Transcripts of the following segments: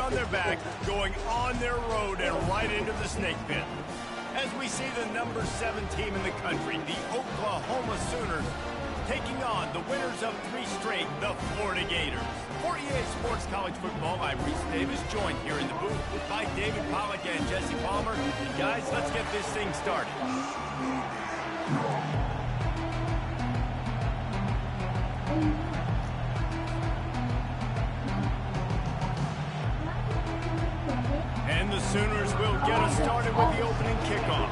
on their back, going on their road and right into the snake pit. As we see the number 7 team in the country, the Oklahoma Sooners, taking on the winners of 3 straight, the Florida Gators. For EA Sports College Football, I'm Reese Davis, joined here in the booth by David Pollack and Jesse Palmer. And guys, let's get this thing started. And the Sooners will get us started with the opening kickoff.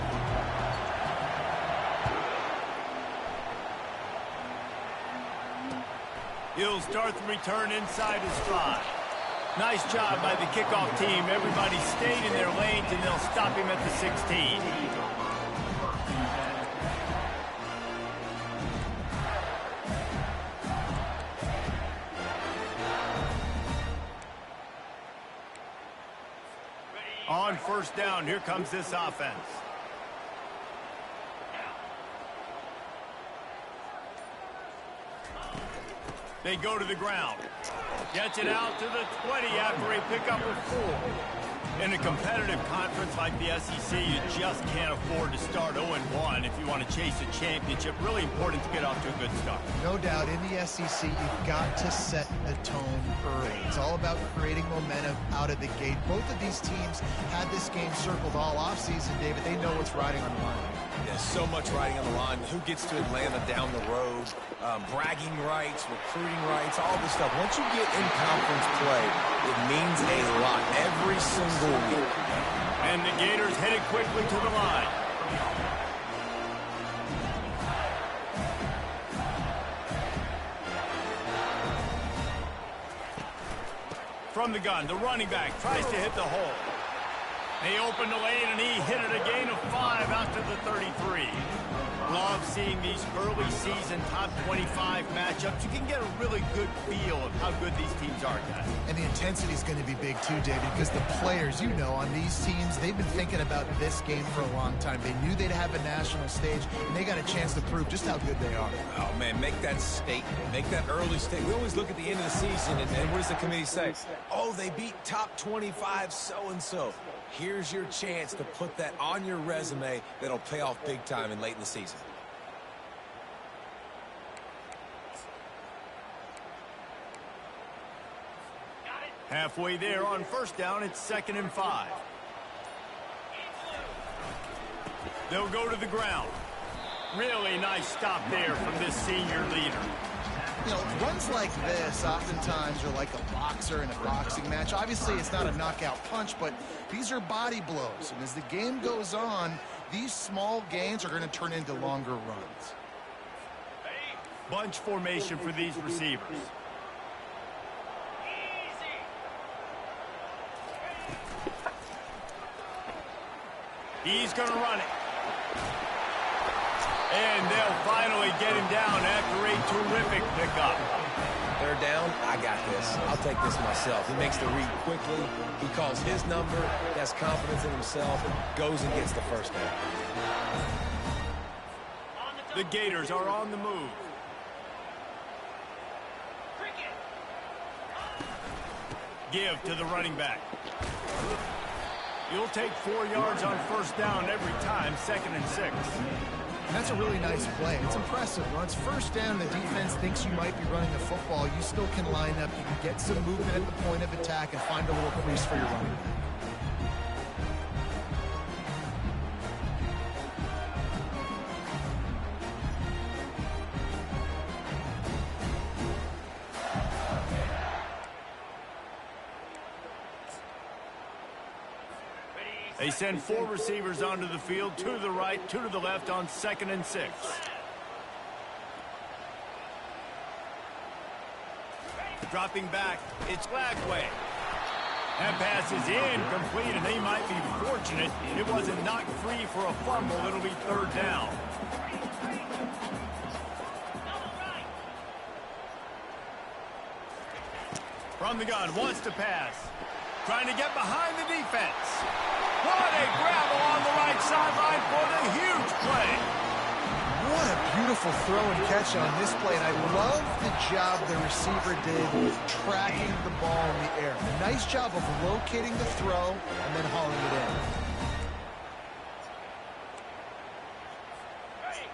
He'll start the return inside his 5. Nice job by the kickoff team. Everybody stayed in their lanes, and they'll stop him at the 16. On first down, here comes this offense. They go to the ground. Gets it out to the 20 after a pickup of 4. In a competitive conference like the SEC, you just can't afford to start 0-1 if you want to chase a championship. Really important to get off to a good start. No doubt, in the SEC, you've got to set the tone early. It's all about creating momentum out of the gate. Both of these teams had this game circled all offseason, David. They know what's riding on the line. There's so much riding on the line. Who gets to Atlanta down the road? Bragging rights, recruiting rights, all this stuff. Once you get in conference play, it means a lot every single week. And the Gators headed quickly to the line. From the gun, the running back tries to hit the hole. They opened the lane, and he hit it a gain of 5 out to the 33. Love seeing these early season top 25 matchups. You can get a really good feel of how good these teams are, guys. And the intensity is going to be big too, David, because the players, you know, on these teams, they've been thinking about this game for a long time. They knew they'd have a national stage, and they got a chance to prove just how good they are. Oh, man, make that statement. Make that early statement. We always look at the end of the season, and what does the committee say? Oh, they beat top 25 so-and-so. Here's your chance to put that on your resume that'll pay off big time and late in the season. Halfway there on first down, it's 2nd and 5. They'll go to the ground. Really nice stop there from this senior leader. You know, runs like this oftentimes are like a boxer in a boxing match. Obviously, it's not a knockout punch, but these are body blows. And as the game goes on, these small gains are going to turn into longer runs. Bunch formation for these receivers. He's going to run it. And they'll finally get him down after a terrific pickup. Third down, I got this. I'll take this myself. He makes the read quickly. He calls his number. He has confidence in himself. Goes and gets the first down. The Gators are on the move. Give to the running back. You'll take 4 yards on first down every time, 2nd and 6. And that's a really nice play. It's impressive. When it's first down, the defense thinks you might be running the football. You still can line up. You can get some movement at the point of attack and find a little crease for your running back. They send 4 receivers onto the field, 2 to the right, 2 to the left on 2nd and 6. Dropping back, it's Lagway. That pass is incomplete, and they might be fortunate it wasn't knocked free for a fumble. It'll be 3rd down. From the gun, wants to pass. Trying to get behind the defense. What a grab along the right sideline for the huge play. What a beautiful throw and catch on this play. And I love the job the receiver did tracking the ball in the air. Nice job of locating the throw and then hauling it in.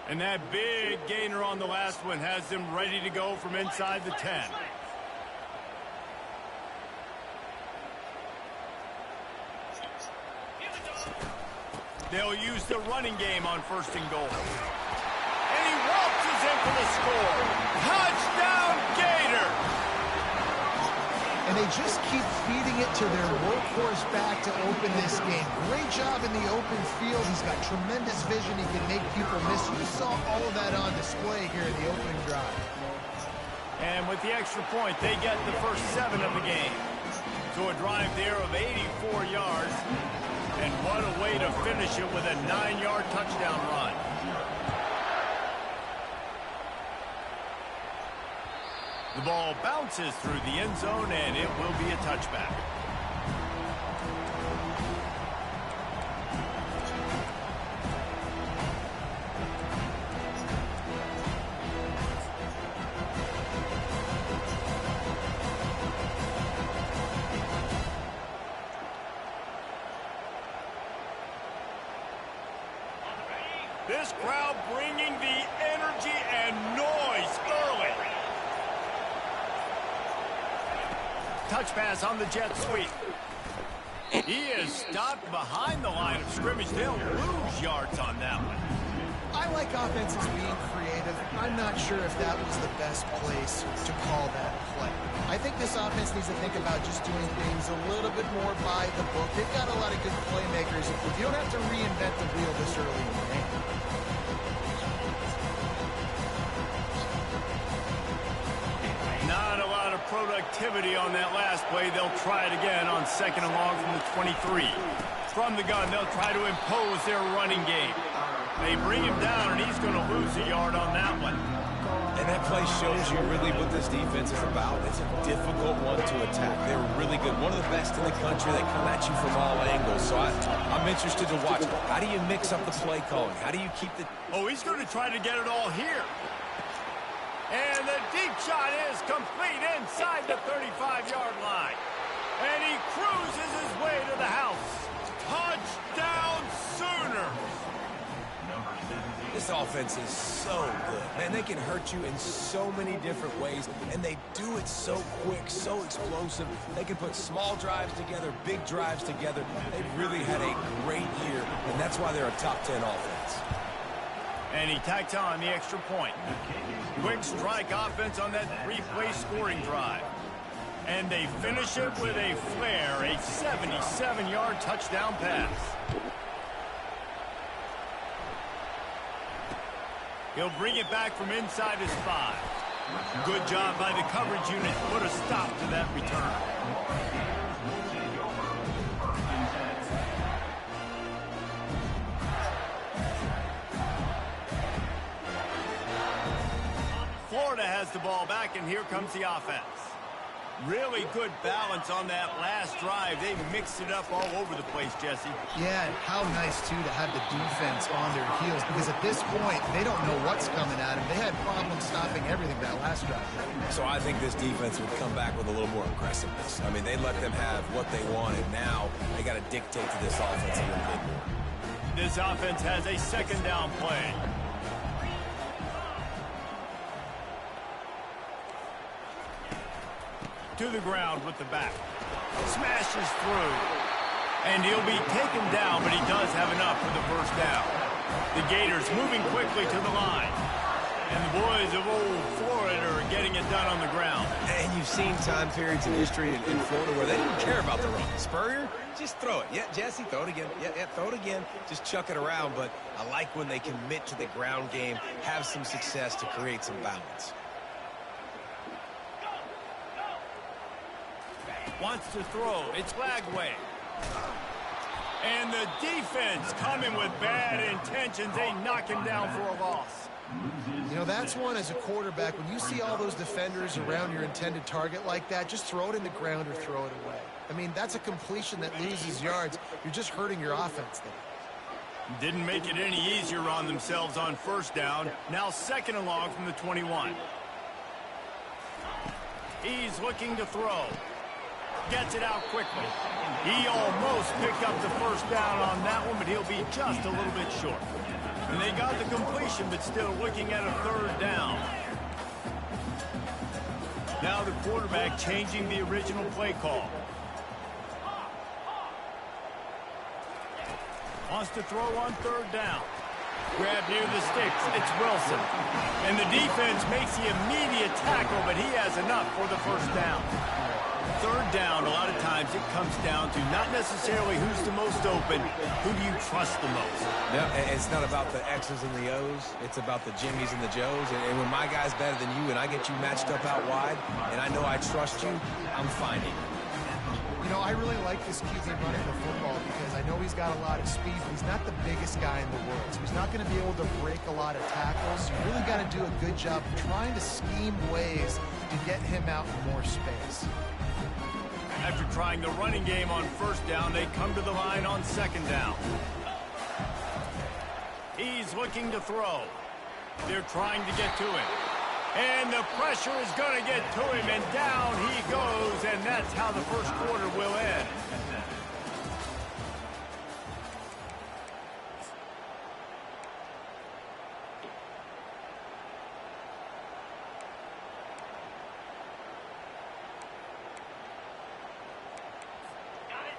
And that big gainer on the last one has them ready to go from inside the 10. They'll use the running game on 1st and goal. And he waltzes in for the score. Touchdown, Gator! And they just keep feeding it to their workhorse back to open this game. Great job in the open field. He's got tremendous vision. He can make people miss. You saw all of that on display here in the opening drive. And with the extra point, they get the first 7 of the game. So a drive there of 84 yards. And what a way to finish it with a 9-yard touchdown run. The ball bounces through the end zone, and it will be a touchback. This crowd bringing the energy and noise early. Touch pass on the jet sweep. He is stopped behind the line of scrimmage. They'll lose yards on that one. I like offenses being creative. I'm not sure if that was the best place to call that play. I think this offense needs to think about just doing things a little bit more by the book. They've got a lot of good playmakers. You don't have to reinvent the wheel this early in the game. Not a lot of productivity on that last play. They'll try it again on 2nd and long from the 23. From the gun, they'll try to impose their running game. They bring him down, and he's going to lose a yard on that one. And that play shows you really what this defense is about. It's a difficult one to attack. They're really good. One of the best in the country. They come at you from all angles. So I'm interested to watch. How do you mix up the play calling? How do you keep the... Oh, he's going to try to get it all here. And the deep shot is complete inside the 35-yard line. And he cruises his way to the house. Touchdown, Sooners! This offense is so good. Man, they can hurt you in so many different ways, and they do it so quick, so explosive. They can put small drives together, big drives together. They've really had a great year, and that's why they're a top 10 offense. And he tacks on the extra point. Quick strike offense on that 3-play scoring drive. And they finish it with a flair, a 77-yard touchdown pass. He'll bring it back from inside his 5. Good job by the coverage unit to put a stop to that return. Florida has the ball back, and here comes the offense. Really good balance on that last drive. They mixed it up all over the place, Jesse. Yeah, and how nice, too, to have the defense on their heels, because at this point, they don't know what's coming at them. They had problems stopping everything that last drive. So I think this defense would come back with a little more aggressiveness. I mean, they let them have what they wanted. Now they got to dictate to this offense a little bit more. This offense has a 2nd down play. To the ground with the back. Smashes through. And he'll be taken down, but he does have enough for the 1st down. The Gators moving quickly to the line. And the boys of old Florida are getting it done on the ground. And you've seen time periods in history in Florida where they didn't care about the run. Spurrier, just throw it. Yeah, Jesse, throw it again. Yeah, throw it again. Just chuck it around. But I like when they commit to the ground game, have some success to create some balance. Wants to throw. It's Lagway. And the defense coming with bad intentions. They knock him down for a loss. You know, that's one as a quarterback. When you see all those defenders around your intended target like that, just throw it in the ground or throw it away. I mean, that's a completion that loses yards. You're just hurting your offense there. Didn't make it any easier on themselves on first down. Now second and long from the 21. He's looking to throw. Gets it out quickly. He almost picked up the first down on that one, but he'll be just a little bit short. And they got the completion, but still looking at a third down. Now the quarterback changing the original play call. Wants to throw on third down. Grab near the sticks. It's Wilson. And the defense makes the immediate tackle, but he has enough for the first down. Third down, a lot of times it comes down to not necessarily who's the most open, who do you trust the most? No, it's not about the X's and the O's. It's about the Jimmies and the Joes. And when my guy's better than you and I get you matched up out wide and I know I trust you, I'm finding you. You know, I really like this QB running the football because I know he's got a lot of speed, but he's not the biggest guy in the world. So he's not going to be able to break a lot of tackles. You really got to do a good job of trying to scheme ways to get him out in more space. After trying the running game on first down, they come to the line on second down. He's looking to throw. They're trying to get to him. And the pressure is going to get to him, and down he goes, and that's how the first quarter will end.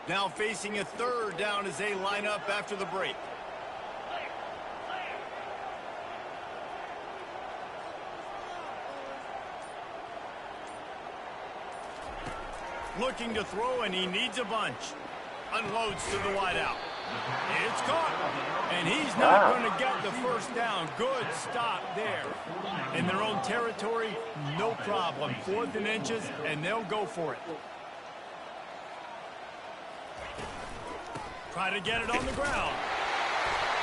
Now facing a third down as they line up after the break. Looking to throw, and he needs a bunch. Unloads to the wideout. It's caught. And he's not going to get the first down. Good stop there. In their own territory, no problem. 4th and inches, and they'll go for it. Try to get it on the ground.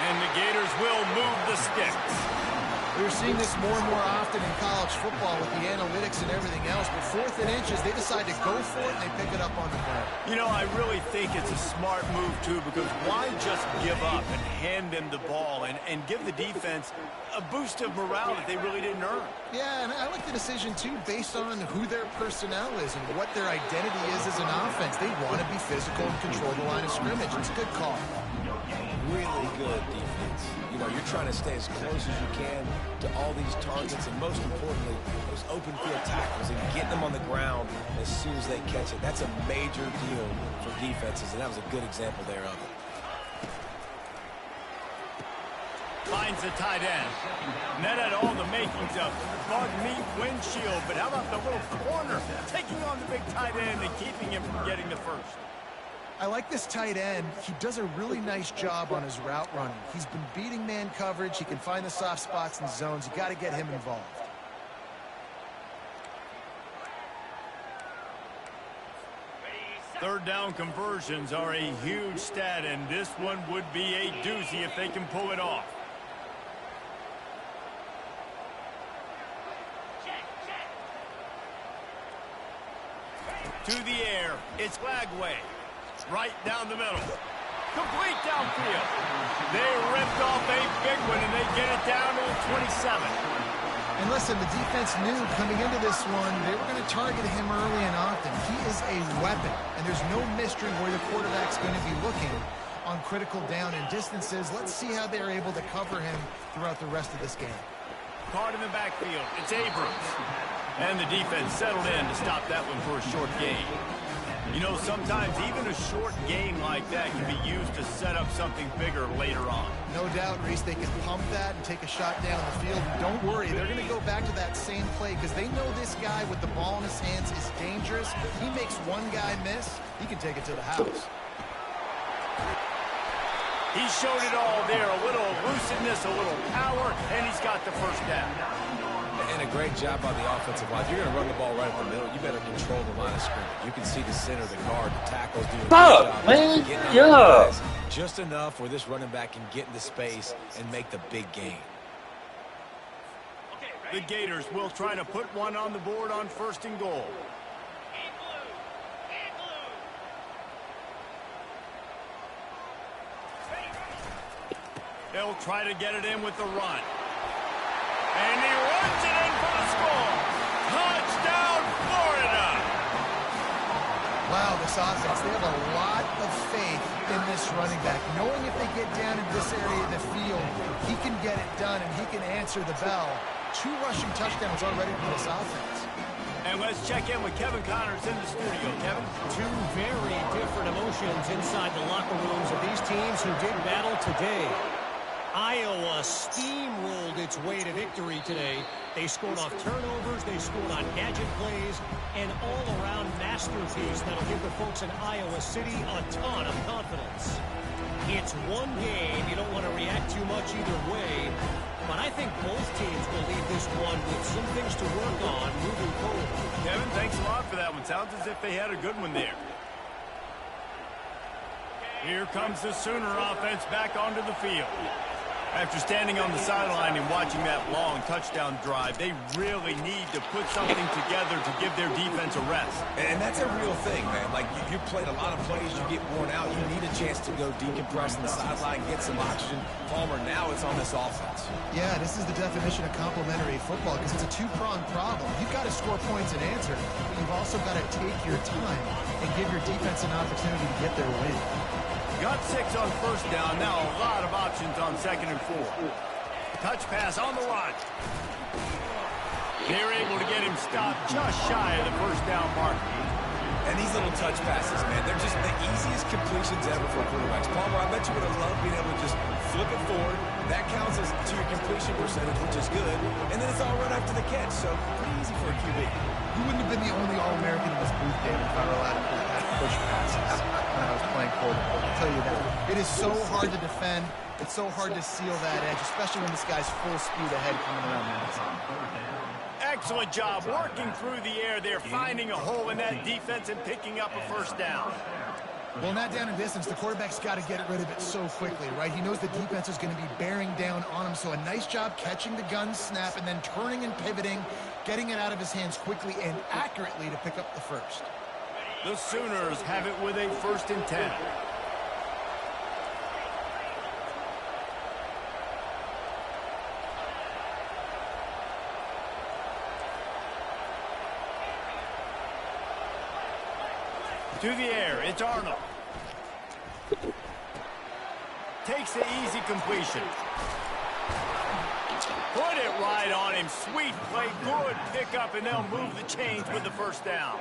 And the Gators will move the sticks. We're seeing this more and more often in college football with the analytics and everything else. But 4th and inches, they decide to go for it, and they pick it up on the ground. You know, I really think it's a smart move, too, because why just give up and hand them the ball and give the defense a boost of morale that they really didn't earn? Yeah, and I like the decision, too, based on who their personnel is and what their identity is as an offense. They want to be physical and control the line of scrimmage. It's a good call. Really good defense. You know, you're trying to stay as close as you can to all these targets, and most importantly, those open field tackles and getting them on the ground as soon as they catch it. That's a major deal for defenses, and that was a good example there of it. Finds the tight end. And that had all the makings of bug meat windshield, but how about the little corner taking on the big tight end and keeping him from getting the first? I like this tight end. He does a really nice job on his route running. He's been beating man coverage. He can find the soft spots and zones. You got to get him involved. Third down conversions are a huge stat, and this one would be a doozy if they can pull it off. To the air, it's Lagway. Right down the middle. Complete downfield. They ripped off a big one, and they get it down to the 27. And listen, the defense knew coming into this one, they were going to target him early and often. He is a weapon, and there's no mystery where the quarterback's going to be looking on critical down and distances. Let's see how they're able to cover him throughout the rest of this game. Caught in the backfield. It's Abrams. And the defense settled in to stop that one for a short gain. You know, sometimes even a short gain like that can be used to set up something bigger later on. No doubt, Reese, they can pump that and take a shot down the field. And don't worry, they're going to go back to that same play because they know this guy with the ball in his hands is dangerous. He makes one guy miss, he can take it to the house. He showed it all there, a little elusiveness, a little power, and he's got the first down. And a great job by the offensive line. If you're going to run the ball right up the middle, you better control the line of scrimmage. You can see the center, the guard, the tackles doing a good job. Man, getting yeah. guys just enough where this running back can get into space and make the big game. The Gators will try to put one on the board on 1st and goal. They'll try to get it in with the run. And he runs it in for the score. Touchdown, Florida! Wow, this offense, they have a lot of faith in this running back, knowing if they get down in this area of the field, he can get it done and he can answer the bell. 2 rushing touchdowns already for this offense. And let's check in with Kevin Connors in the studio. Kevin? 2 very different emotions inside the locker rooms of these teams who did battle today. Iowa steamrolled its way to victory today. They scored off turnovers, they scored on gadget plays, an all-around masterpiece that'll give the folks in Iowa City a ton of confidence. It's one game, you don't want to react too much either way, but I think both teams will leave this one with some things to work on moving forward. Kevin, thanks a lot for that one. Sounds as if they had a good one there. Here comes the Sooner offense back onto the field. After standing on the sideline and watching that long touchdown drive, they really need to put something together to give their defense a rest. And that's a real thing, man. Like, you played a lot of plays, you get worn out, you need a chance to go decompress on the sideline, get some oxygen. Palmer, now it's on this offense. Yeah, this is the definition of complementary football because it's a 2-pronged problem. You've got to score points and answer, but you've also got to take your time and give your defense an opportunity to get their win. Got 6 on first down. Now a lot of options on 2nd and 4. Touch pass on the run. They're able to get him stopped just shy of the first down mark. And these little touch passes, man, they're just the easiest completions ever for quarterbacks. Palmer, I bet you would have loved being able to just flip it forward. That counts as to your completion percentage, which is good. And then it's all run after the catch, so pretty easy for a QB. You wouldn't have been the only All-American in this booth game if I were allowed to push passes when I was playing quarterback. I'll tell you that. It is so hard to defend. It's so hard to seal that edge, especially when this guy's full speed ahead coming around the outside. Excellent job working through the air there, finding a hole in that defense and picking up a first down. Well, not down in distance, the quarterback's got to get rid of it so quickly, right? He knows the defense is going to be bearing down on him, so a nice job catching the gun snap and then turning and pivoting, getting it out of his hands quickly and accurately to pick up the first. The Sooners have it with a 1st and 10. To the air, it's Arnold. Takes the easy completion. Put it right on him. Sweet play, good pickup, and they'll move the chains with the first down.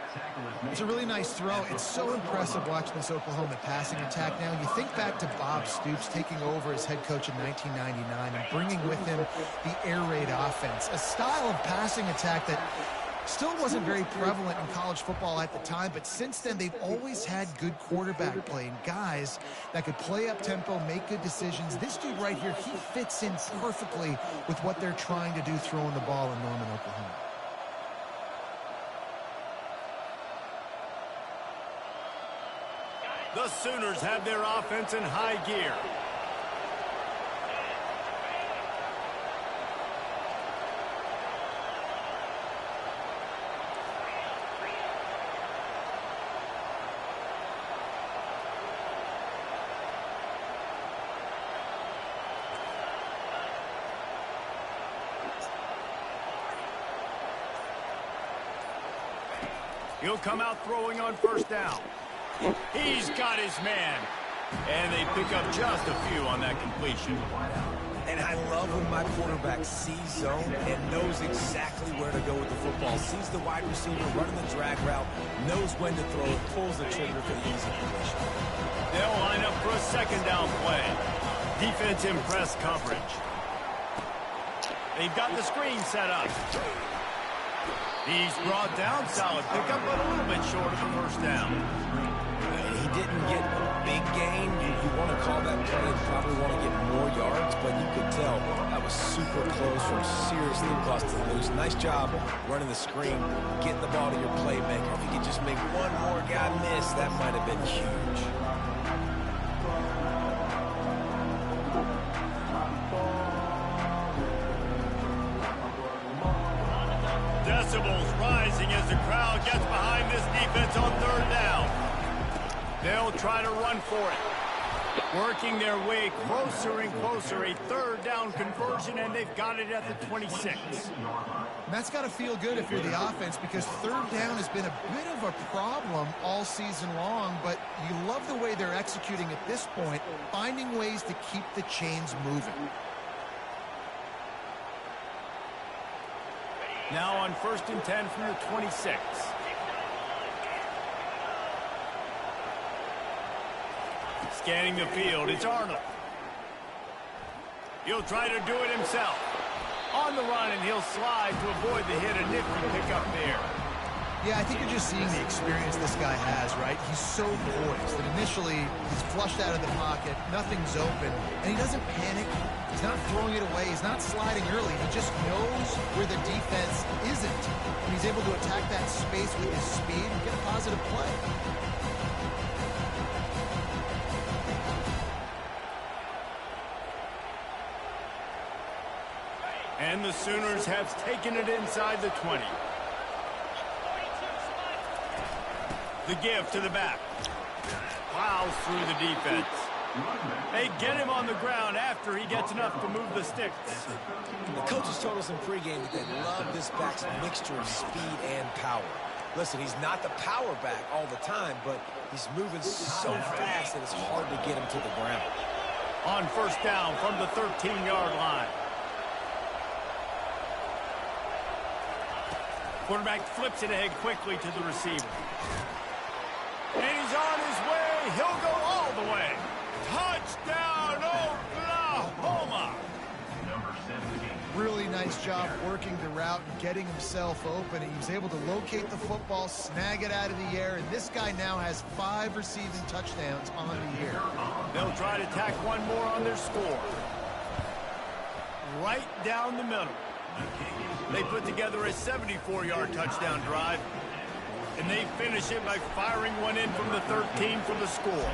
It's a really nice throw. It's so impressive watching this Oklahoma passing attack now. You think back to Bob Stoops taking over as head coach in 1999 and bringing with him the air raid offense, a style of passing attack that still wasn't very prevalent in college football at the time, but since then they've always had good quarterback play and guys that could play up tempo, make good decisions. This dude right here, he fits in perfectly with what they're trying to do throwing the ball in Norman, Oklahoma. The Sooners have their offense in high gear. He'll come out throwing on first down. He's got his man. And they pick up just a few on that completion. And I love when my quarterback sees zone and knows exactly where to go with the football. Sees the wide receiver running the drag route, knows when to throw it, pulls the trigger for the easy completion. They'll line up for a 2nd down play. Defense in press coverage. They've got the screen set up. He's brought down, solid pickup, but a little bit short of the first down. He didn't get a big gain. You want to call that play, probably want to get more yards, but you could tell that was super close from seriously busted loose. Nice job running the screen, getting the ball to your playmaker. If you could just make one more guy miss, that might have been huge. Decibels rising as the crowd gets behind this defense on 3rd down. They'll try to run for it. Working their way closer and closer, a third down conversion, and they've got it at the 26. And that's got to feel good if you're the offense, because third down has been a bit of a problem all season long, but you love the way they're executing at this point, finding ways to keep the chains moving. Now on 1st and 10 from the 26. Scanning the field, it's Arnold. He'll try to do it himself. On the run, and he'll slide to avoid the hit. A nifty pickup there. Yeah, I think you're just seeing the experience this guy has, right? He's so poised that initially he's flushed out of the pocket, nothing's open, and he doesn't panic. He's not throwing it away. He's not sliding early. He just knows where the defense isn't. And he's able to attack that space with his speed and get a positive play. And the Sooners have taken it inside the 20. The give to the back. Plows through the defense. They get him on the ground after he gets enough to move the sticks. The coaches told us in pregame that they love this back's mixture of speed and power. Listen, he's not the power back all the time, but he's moving so fast that it's hard to get him to the ground. On 1st down from the 13-yard line. Quarterback flips it ahead quickly to the receiver. And he's on his way. He'll go all the way. Touchdown, Oklahoma! Really nice job working the route and getting himself open. He was able to locate the football, snag it out of the air, and this guy now has 5 receiving touchdowns on the year. They'll try to tack one more on their score. Right down the middle. They put together a 74-yard touchdown drive, and they finish it by firing one in from the 13 for the score.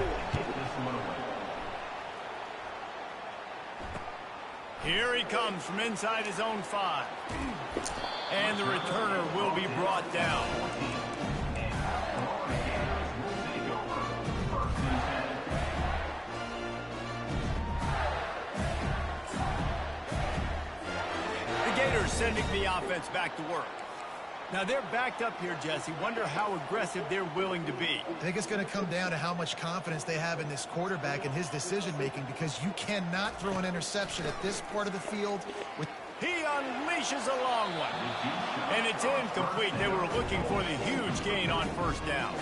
Here he comes from inside his own 5. And the returner will be brought down. Sending the offense back to work. Now they're backed up here, Jesse. Wonder how aggressive they're willing to be. I think it's going to come down to how much confidence they have in this quarterback and his decision-making, because you cannot throw an interception at this part of the field. He unleashes a long one. And it's incomplete. They were looking for the huge gain on 1st down.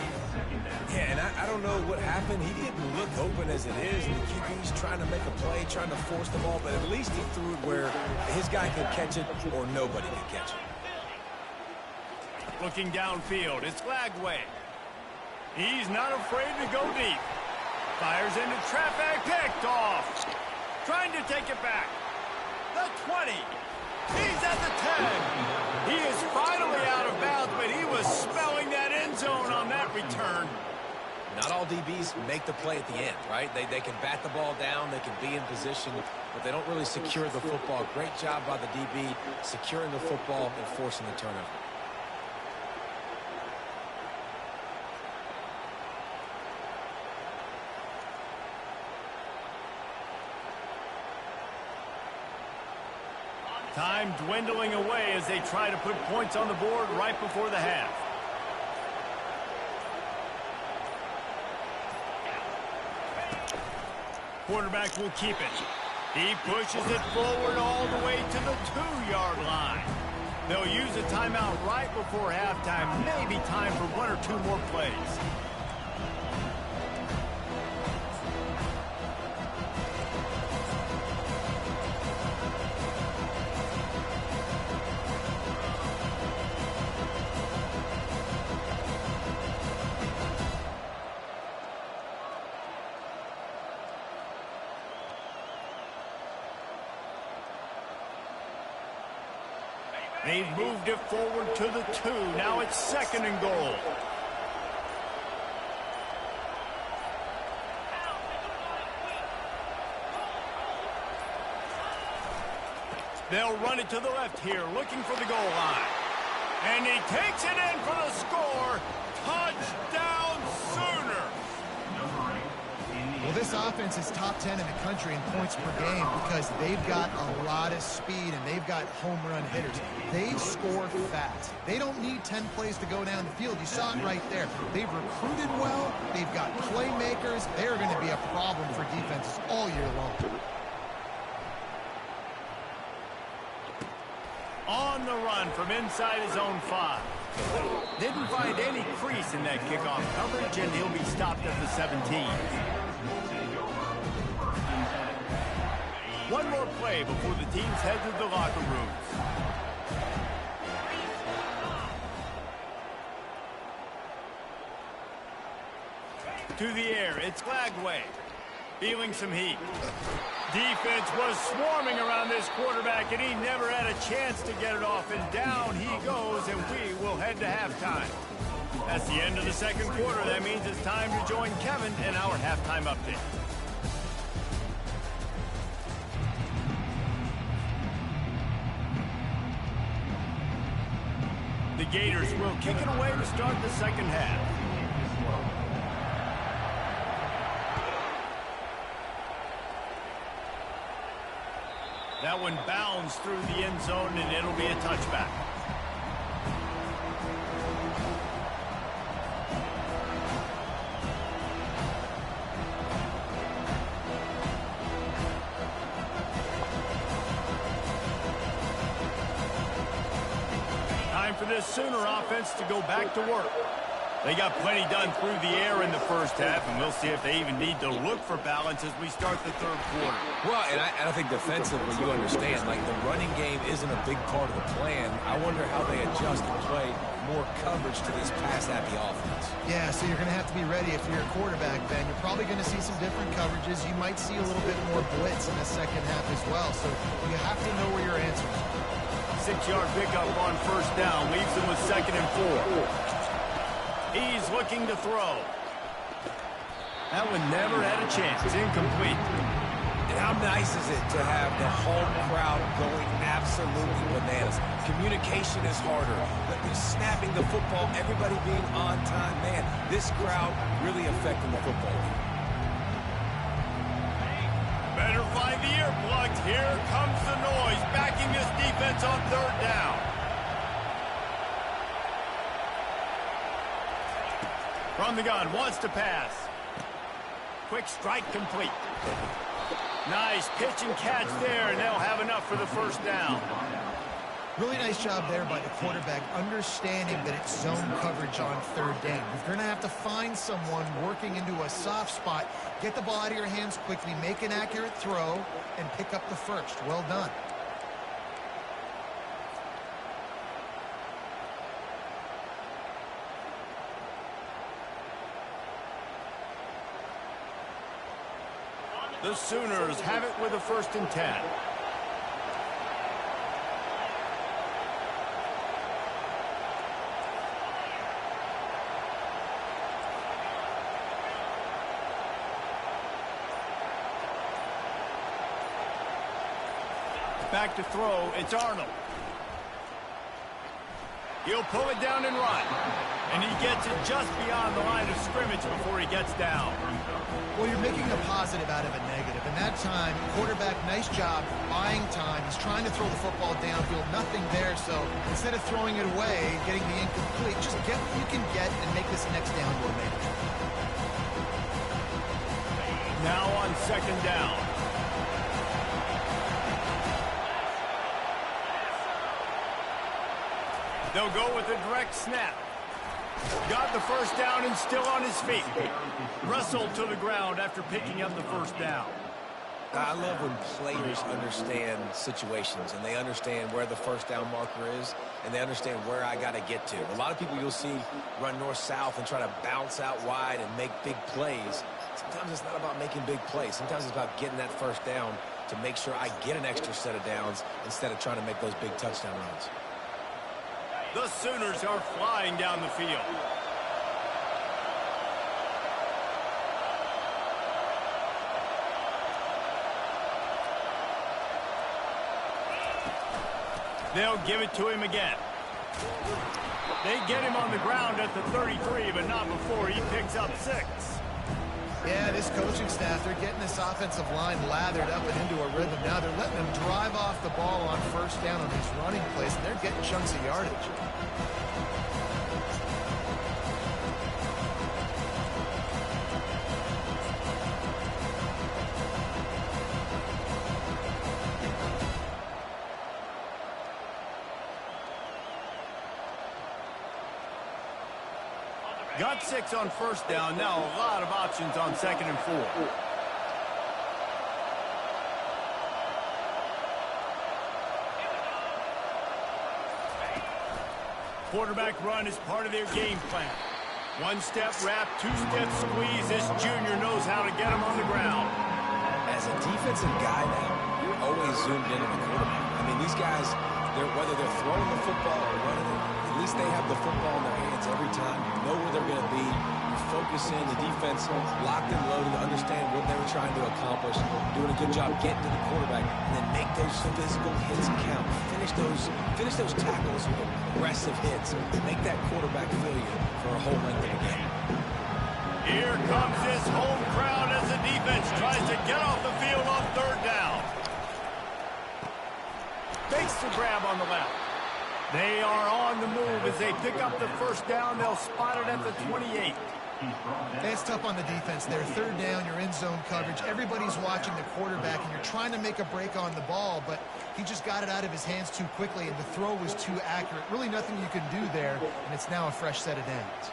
Yeah, and I don't know what happened. He didn't look open as it is, and the QB's trying to make a play, trying to force the ball, but at least he threw it where his guy could catch it or nobody could catch it. Looking downfield, it's Lagway. He's not afraid to go deep. Fires into traffic, picked off. Trying to take it back. The 20. He's at the 10. He is finally out of bounds, but he was spelling that end zone on that return. Not all DBs make the play at the end, right? They can bat the ball down, they can be in position, but they don't really secure the football. Great job by the DB securing the football and forcing the turnover. Time dwindling away as they try to put points on the board right before the half. Quarterback will keep it. He pushes it forward all the way to the 2-yard line. They'll use a timeout right before halftime. Maybe time for 1 or 2 more plays. They've moved it forward to the 2. Now it's 2nd and goal. They'll run it to the left here, looking for the goal line. And he takes it in for the score. Touchdown, Sooner. Well, this offense is top 10 in the country in points per game because they've got a lot of speed and they've got home run hitters. They score fast. They don't need 10 plays to go down the field. You saw it right there. They've recruited well. They've got playmakers. They're going to be a problem for defenses all year long. On the run from inside his own 5. Didn't find any crease in that kickoff coverage, and he'll be stopped at the 17. One more play before the teams head to the locker rooms. To the air, it's Lagway. Feeling some heat. Defense was swarming around this quarterback, and he never had a chance to get it off. And down he goes, and we will head to halftime. That's the end of the second quarter. That means it's time to join Kevin in our halftime update. The Gators will kick it away to start the second half. That one bounds through the end zone, and it'll be a touchback. Time for this Sooner offense to go back to work. They got plenty done through the air in the first half, and we'll see if they even need to look for balance as we start the third quarter. Well, and I think defensively, you understand, like the running game isn't a big part of the plan. I wonder how they adjust and play more coverage to this pass-happy offense. Yeah, so you're going to have to be ready if you're a quarterback, Ben. You're probably going to see some different coverages. You might see a little bit more blitz in the second half as well, so you have to know where your answers are. 6-yard pickup on first down leaves them with 2nd and 4. He's looking to throw. That one never had a chance. Incomplete. And how nice is it to have the home crowd going absolutely bananas? Communication is harder. But snapping the football, everybody being on time. Man, this crowd really affecting the football game. Better find the earplugs. Here comes the noise, backing this defense on third down. From the gun, wants to pass. Quick strike complete. Nice pitch and catch there, and they'll have enough for the first down. Really nice job there by the quarterback, understanding that it's zone coverage on third down. You're going to have to find someone working into a soft spot, get the ball out of your hands quickly, make an accurate throw, and pick up the first. Well done. The Sooners have it with a 1st and 10. Back to throw, it's Arnold. He'll pull it down and run. And he gets it just beyond the line of scrimmage before he gets down. Well, you're making a positive out of a negative. And that time, quarterback, nice job buying time. He's trying to throw the football downfield. Nothing there, so instead of throwing it away, getting the incomplete, just get what you can get and make this next down more manageable. Now on 2nd down. They'll go with a direct snap. Got the first down and still on his feet. Wrestled to the ground after picking up the first down. I love when players understand situations and they understand where the first down marker is and they understand where I got to get to. A lot of people you'll see run north-south and try to bounce out wide and make big plays. Sometimes it's not about making big plays. Sometimes it's about getting that first down to make sure I get an extra set of downs instead of trying to make those big touchdown runs. The Sooners are flying down the field. They'll give it to him again. They get him on the ground at the 33, but not before he picks up 6. Yeah, this coaching staff, they're getting this offensive line lathered up and into a rhythm. Now they're letting them drive off the ball on first down on these running plays, and they're getting chunks of yardage. Got 6 on first down. Now a lot of options on 2nd and 4. Quarterback run is part of their game plan. 1-step wrap, 2-step squeeze. This junior knows how to get him on the ground. As a defensive guy now, you're always zoomed in on the quarterback. I mean, these guys, whether they're throwing the football or running it, at least they have the football in their hands every time. You know where they're going to be. You focus in, the defense locked and loaded to understand what they were trying to accomplish. Doing a good job getting to the quarterback, and then make those physical hits count. Finish those tackles with aggressive hits. Make that quarterback feel you for a whole length of the game. Here comes this home crowd as the defense tries to get off the field on 3rd down. Fakes the grab on the left. They are on the move as they pick up the first down. They'll spot it at the 28. It's tough on the defense there. 3rd down, you're in zone coverage. Everybody's watching the quarterback, and you're trying to make a break on the ball, but he just got it out of his hands too quickly, and the throw was too accurate. Really nothing you can do there, and it's now a fresh set of downs.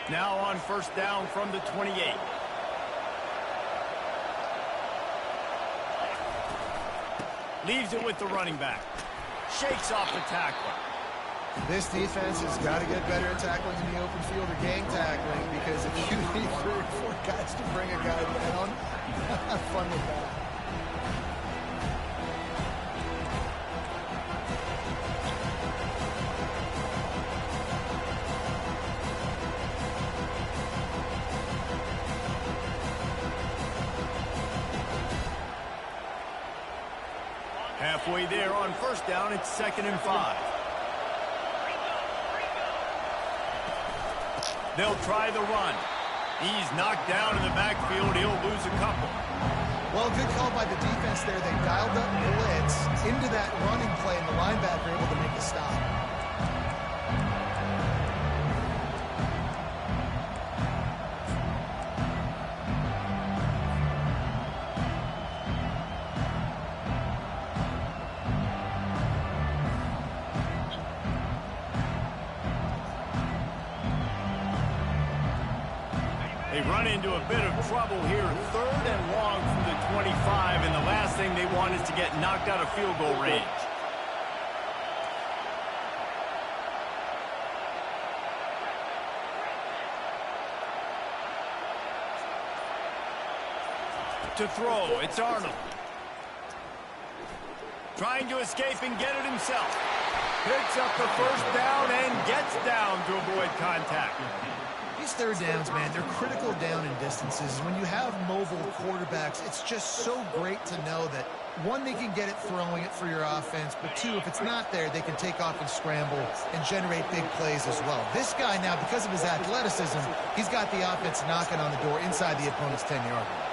Now on first down from the 28. Leaves it with the running back. Shakes off the tackler. This defense has got to get better at tackling in the open field or gang tackling, because if you need 3 or 4 guys to bring a guy down, have fun with that. Halfway there on first down, it's 2nd and 5. They'll try the run. He's knocked down in the backfield. He'll lose a couple. Well, good call by the defense there. They dialed up blitz into that running play, and the linebacker able to make the stop. They run into a bit of trouble here. 3rd and long from the 25, and the last thing they want is to get knocked out of field goal range. To throw, it's Arnold. Trying to escape and get it himself. Picks up the first down and gets down to avoid contact. These 3rd downs, man, they're critical down in distances. When you have mobile quarterbacks, it's just so great to know that, 1, they can get it throwing it for your offense, but 2, if it's not there, they can take off and scramble and generate big plays as well. This guy now, because of his athleticism, he's got the offense knocking on the door inside the opponent's 10-yard line.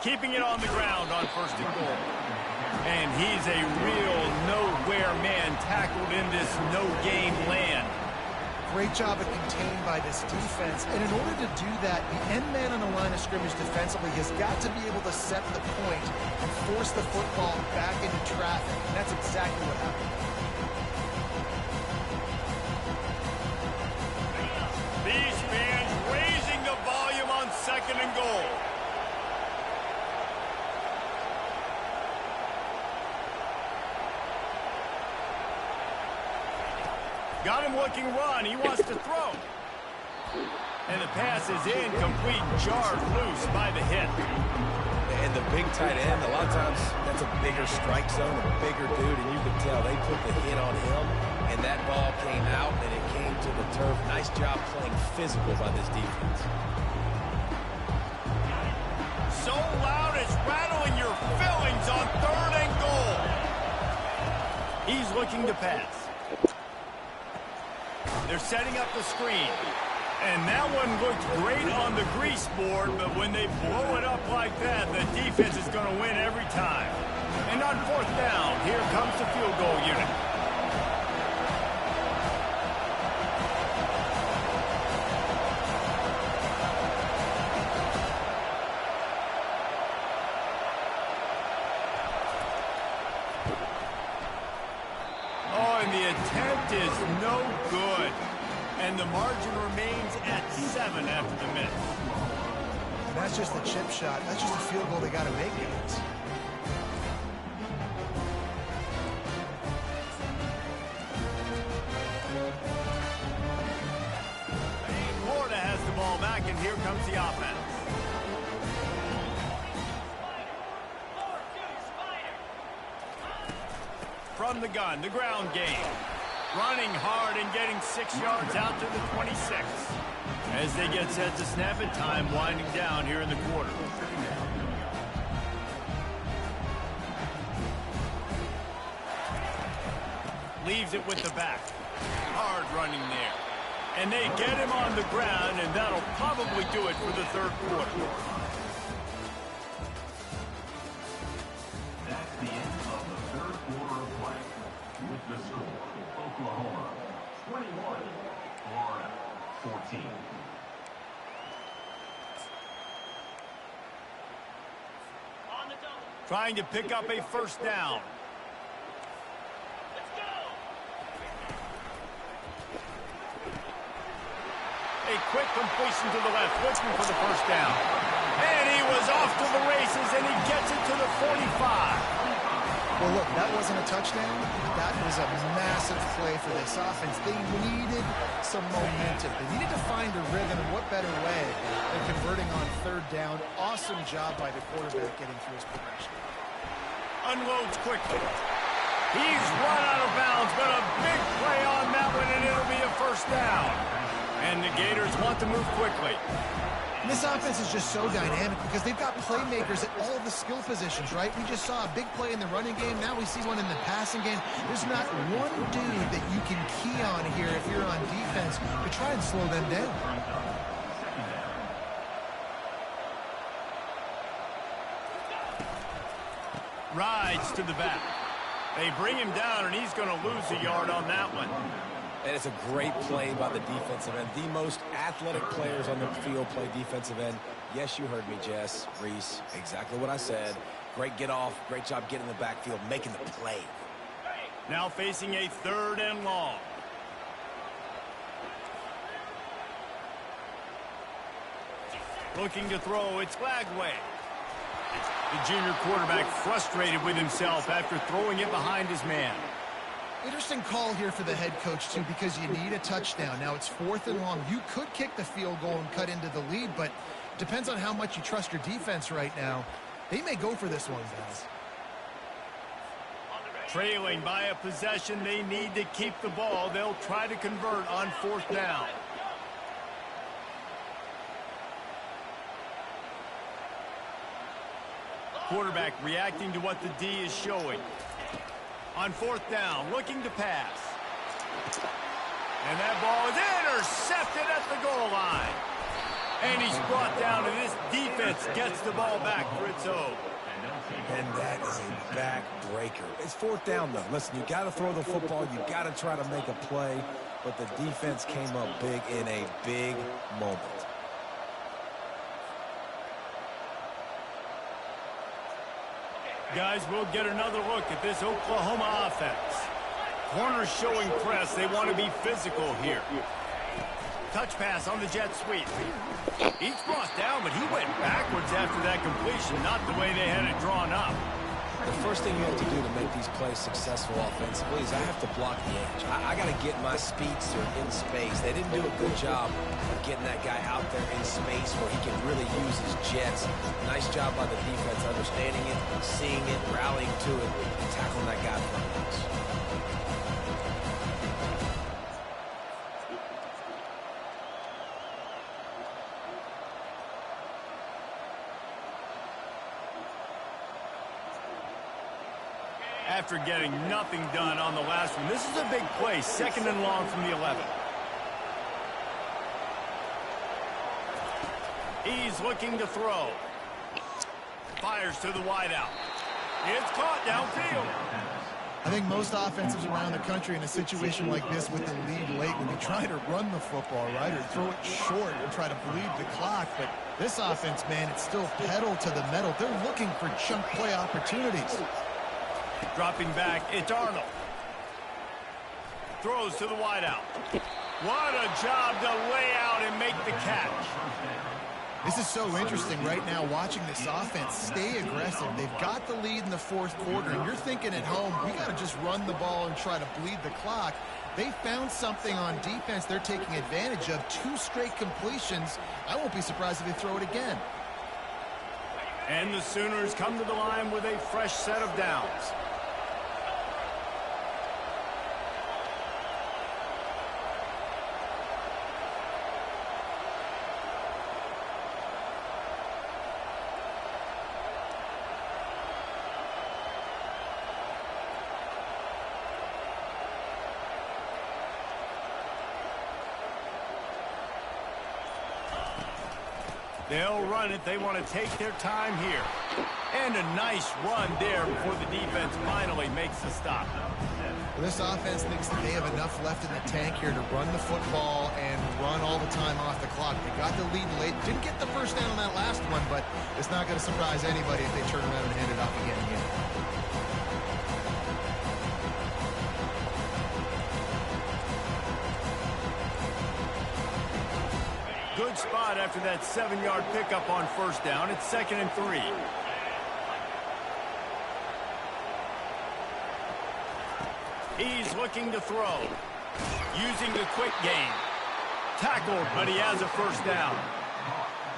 Keeping it on the ground on 1st and goal. And he's a real nowhere man tackled in this no-game land. Great job of contained by this defense. And in order to do that, the end man on the line of scrimmage defensively has got to be able to set the point and force the football back into traffic. And that's exactly what happened. These fans raising the volume on 2nd and goal. Got him looking run. He wants to throw. And the pass is incomplete, jarred loose by the hit. And the big tight end, a lot of times that's a bigger strike zone, a bigger dude, and you can tell they put the hit on him. And that ball came out, and it came to the turf. Nice job playing physical by this defense. So loud it's rattling your fillings on 3rd and goal. He's looking to pass. They're setting up the screen. And that one looked great on the grease board, but when they blow it up like that, the defense is going to win every time. And on 4th down, here comes the field goal unit. Oh, and the attempt is no good. And the margin remains at 7 after the miss. And that's just the chip shot. That's just a field goal they got to make, guys. Florida has the ball back, and here comes the offense. From the gun, the ground game. Running hard and getting 6 yards out to the 26. As they get set to snap it, time winding down here in the quarter. Leaves it with the back. Hard running there. And they get him on the ground, and that'll probably do it for the 3rd quarter. That's the end of the 3rd quarter of play. With the score, Oklahoma 21, Florida 14. Trying to pick up a 1st down. Let's go. A quick completion to the left, looking for the 1st down. And he was off to the races, and he gets it to the 45. Well, look, that wasn't a touchdown. That was a massive play for this offense. They needed some momentum. They needed to find a rhythm, and what better way than converting on 3rd down. Awesome job by the quarterback getting through his progression. Unloads quickly. He's run out of bounds, but a big play on that one, and it'll be a 1st down. And the Gators want to move quickly. And this offense is just so dynamic because they've got playmakers at all the skill positions, right? We just saw a big play in the running game. Now we see one in the passing game. There's not one dude that you can key on here if you're on defense to try and slow them down. Rides to the back. They bring him down, and he's going to lose a yard on that one. And it's a great play by the defensive end. The most athletic players on the field play defensive end. Yes, you heard me, Jess, Reese. Exactly what I said. Great get off. Great job getting in the backfield, making the play. Now facing a 3rd and long. Looking to throw. It's Glagway. The junior quarterback frustrated with himself after throwing it behind his man. Interesting call here for the head coach, too, because you need a touchdown. Now it's 4th and long. You could kick the field goal and cut into the lead, but depends on how much you trust your defense right now. They may go for this one, guys. Trailing by a possession, they need to keep the ball. They'll try to convert on 4th down. Quarterback reacting to what the D is showing. On 4th down, looking to pass. And that ball is intercepted at the goal line. And he's brought down, and this defense gets the ball back for its own. And that is a back-breaker. It's 4th down, though. Listen, you got to throw the football. You got to try to make a play. But the defense came up big in a big moment. Guys, we'll get another look at this Oklahoma offense. Corners showing press. They want to be physical here. Touch pass on the jet sweep. He's brought down, but he went backwards after that completion, not the way they had it drawn up. The first thing you have to do to make these plays successful offensively is I have to block the edge. I got to get my speedster in space. They didn't do a good job of getting that guy out there in space where he can really use his jets. Nice job by the defense understanding it, seeing it, rallying to it, and tackling that guy from us. After getting nothing done on the last one, this is a big play, 2nd and long from the 11. He's looking to throw. Fires to the wideout. It's caught downfield. I think most offenses around the country in a situation like this with the lead late will be trying to run the football, right, or throw it short and try to bleed the clock. But this offense, man, it's still pedal to the metal. They're looking for chunk play opportunities. Dropping back, it's Arnold. Throws to the wideout. What a job to lay out and make the catch. This is so interesting right now, watching this offense stay aggressive. They've got the lead in the 4th quarter, and you're thinking at home, we got to just run the ball and try to bleed the clock. They found something on defense they're taking advantage of. 2 straight completions. I won't be surprised if they throw it again. And the Sooners come to the line with a fresh set of downs. They'll run it. They want to take their time here. And a nice run there before the defense finally makes the stop. This offense thinks that they have enough left in the tank here to run the football and run all the time off the clock. They got the lead late. Didn't get the first down on that last one, but it's not going to surprise anybody if they turn around and hand it off again. Good spot after that 7-yard pickup on first down. It's 2nd and 3. He's looking to throw. Using the quick game. Tackled, but he has a first down.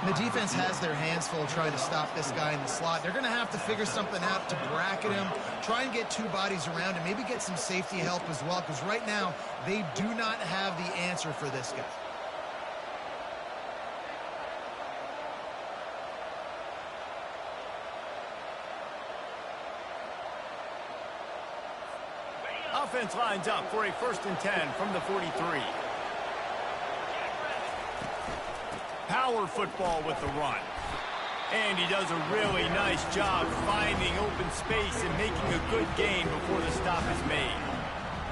The defense has their hands full trying to stop this guy in the slot. They're going to have to figure something out to bracket him, try and get 2 bodies around him, maybe get some safety help as well, because right now they do not have the answer for this guy. Offense lines up for a 1st and 10 from the 43. Power football with the run. And he does a really nice job finding open space and making a good gain before the stop is made.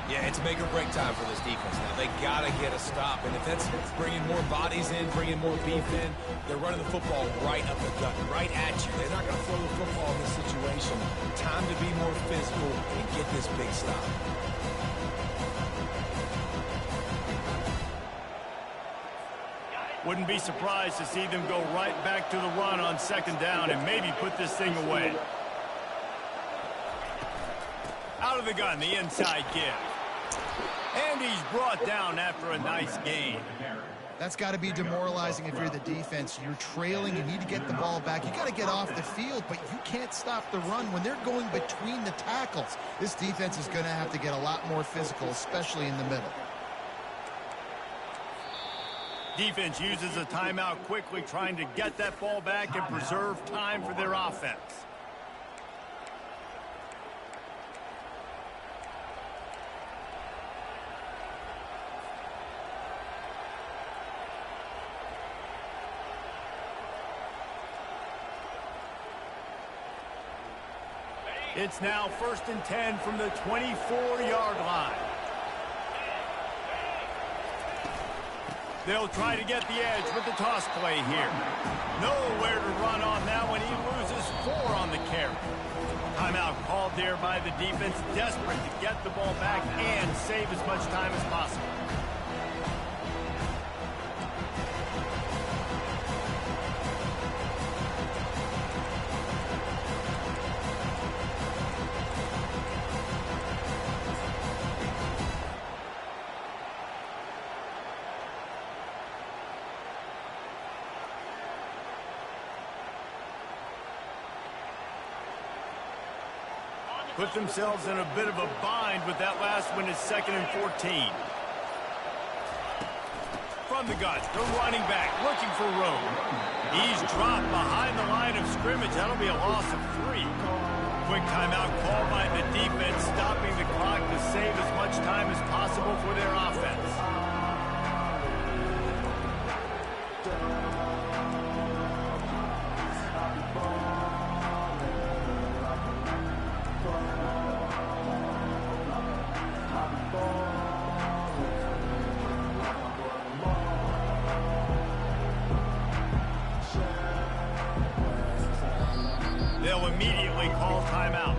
Yeah, it's make or break time for this defense now. They got to get a stop, and if that's bringing more bodies in, bringing more beef in, they're running the football right up the gut, right at you. They're not going to throw the football in this situation. Time to be more physical and get this big stop. Wouldn't be surprised to see them go right back to the run on 2nd down and maybe put this thing away. Out of the gun, the inside give. And he's brought down after a nice gain. That's got to be demoralizing if you're the defense. You're trailing, you need to get the ball back. You got to get off the field, but you can't stop the run when they're going between the tackles. This defense is going to have to get a lot more physical, especially in the middle. Defense uses a timeout quickly, trying to get that ball back and preserve time for their offense. It's now 1st and 10 from the 24-yard line. They'll try to get the edge with the toss play here. Nowhere to run on that one. He loses 4 on the carry. Timeout called there by the defense, desperate to get the ball back and save as much time as possible. Put themselves in a bit of a bind with that last one is 2nd and 14. from the gun, the running back looking for room. He's dropped behind the line of scrimmage. That'll be a loss of 3. Quick timeout called by the defense, stopping the clock to save as much time as possible for their offense. They'll immediately call timeout.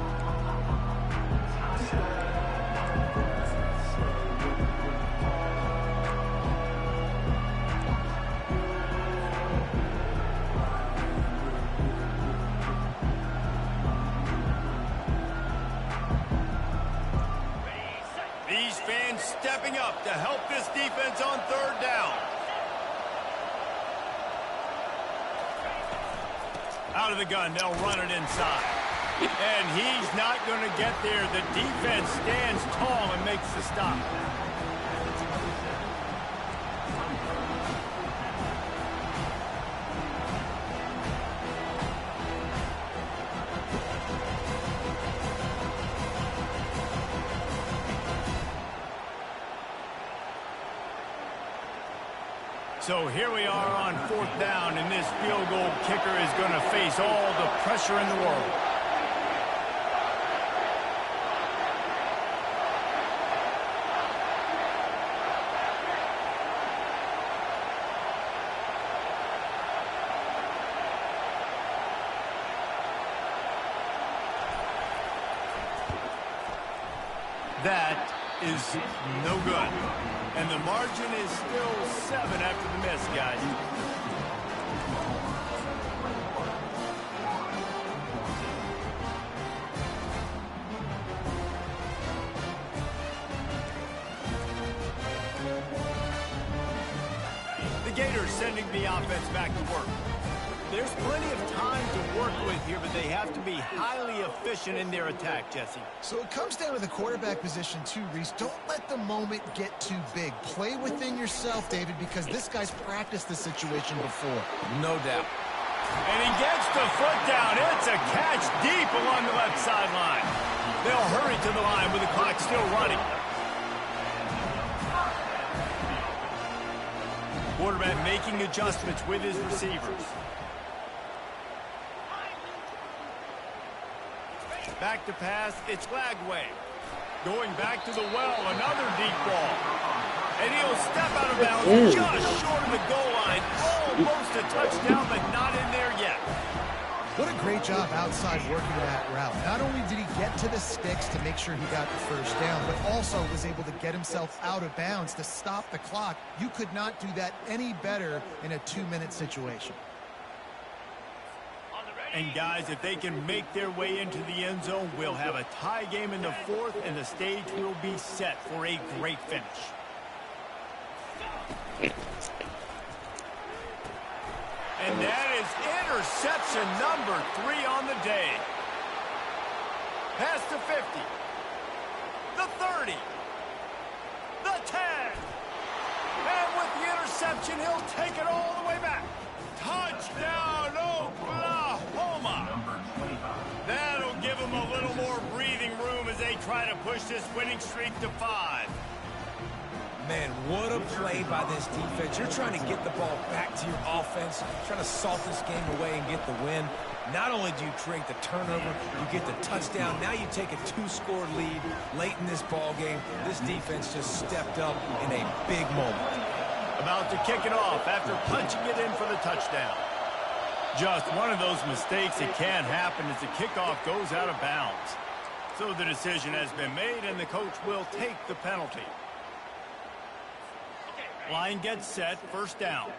These fans stepping up to help this defense on 3rd down. Out of the gun, they'll run it inside. And he's not going to get there. The defense stands tall and makes the stop. So here we are on 4th down, and this field goal kicker is going to face all the pressure in the world. That is no good. And the margin is still 7 after the miss, guys. The Gators sending the offense back to work. There's plenty of time to work with here, but they have to be highly efficient in their attack, Jesse. So it comes down to the quarterback position too, Reese. Don't let the moment get too big. Play within yourself, David, because this guy's practiced the situation before. No doubt. And he gets the foot down. It's a catch deep along the left sideline. They'll hurry to the line with the clock still running. Quarterback making adjustments with his receivers. Back to pass, it's Lagway. Going back to the well, another deep ball. And he'll step out of bounds just short of the goal line. Almost a touchdown, but not in there yet. What a great job outside working that route. Not only did he get to the sticks to make sure he got the 1st down, but also was able to get himself out of bounds to stop the clock. You could not do that any better in a 2-minute situation. And guys, if they can make their way into the end zone, we'll have a tie game in the 4th, and the stage will be set for a great finish. And that is interception number 3 on the day. Pass to 50. The 30. The 10. And with the interception, he'll take it all the way back. Touchdown, Oklahoma. That'll give them a little more breathing room as they try to push this winning streak to 5. Man, what a play by this defense. You're trying to get the ball back to your offense, trying to salt this game away and get the win. Not only do you create the turnover, you get the touchdown. Now you take a 2-score lead late in this ball game. This defense just stepped up in a big moment. About to kick it off after punching it in for the touchdown. Just one of those mistakes that can happen as the kickoff goes out of bounds. So the decision has been made, and the coach will take the penalty. Line gets set, 1st down.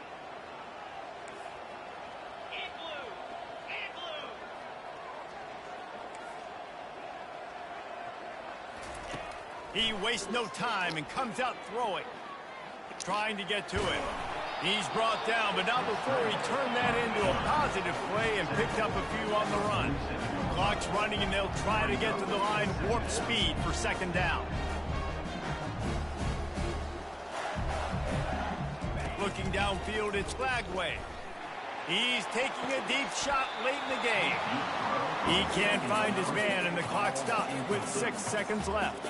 He wastes no time and comes out throwing. Trying to get to it. He's brought down, but not before he turned that into a positive play and picked up a few on the run. Clock's running, and they'll try to get to the line warp speed for 2nd down. looking downfield, it's Flagway. He's taking a deep shot late in the game. He can't find his man, and the clock stops with 6 seconds left.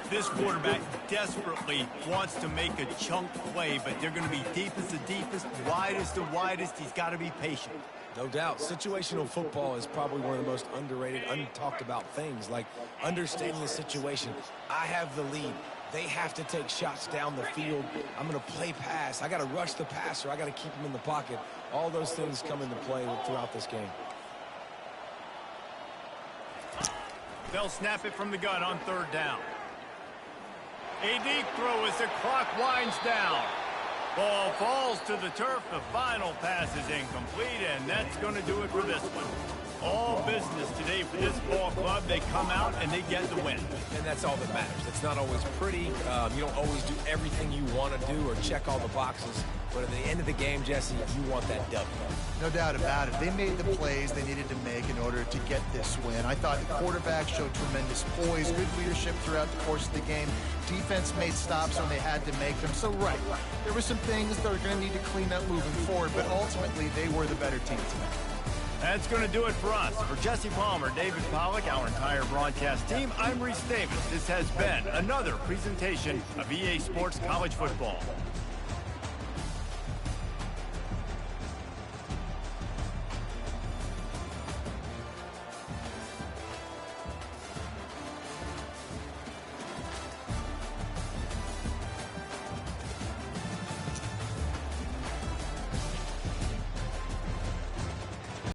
This quarterback desperately wants to make a chunk play, but they're going to be deepest to deepest, widest to widest. He's got to be patient. No doubt. Situational football is probably one of the most underrated, untalked about things, like understanding the situation. I have the lead. They have to take shots down the field. I'm going to play pass. I got to rush the passer. I got to keep him in the pocket. All those things come into play throughout this game. They'll snap it from the gun on 3rd down. A deep throw as the clock winds down. Ball falls to the turf. The final pass is incomplete, and that's going to do it for this one. All business today for this ball club. They come out and they get the win. And that's all that matters. It's not always pretty. You don't always do everything you want to do or check all the boxes. But at the end of the game, Jesse, you want that W. No doubt about it. They made the plays they needed to make in order to get this win. I thought the quarterback showed tremendous poise, good leadership throughout the course of the game. Defense made stops when they had to make them. So, right, there were some things they're going to need to clean up moving forward, but ultimately they were the better team tonight. That's going to do it for us. For Jesse Palmer, David Pollack, our entire broadcast team, I'm Reese Davis. This has been another presentation of EA Sports College Football.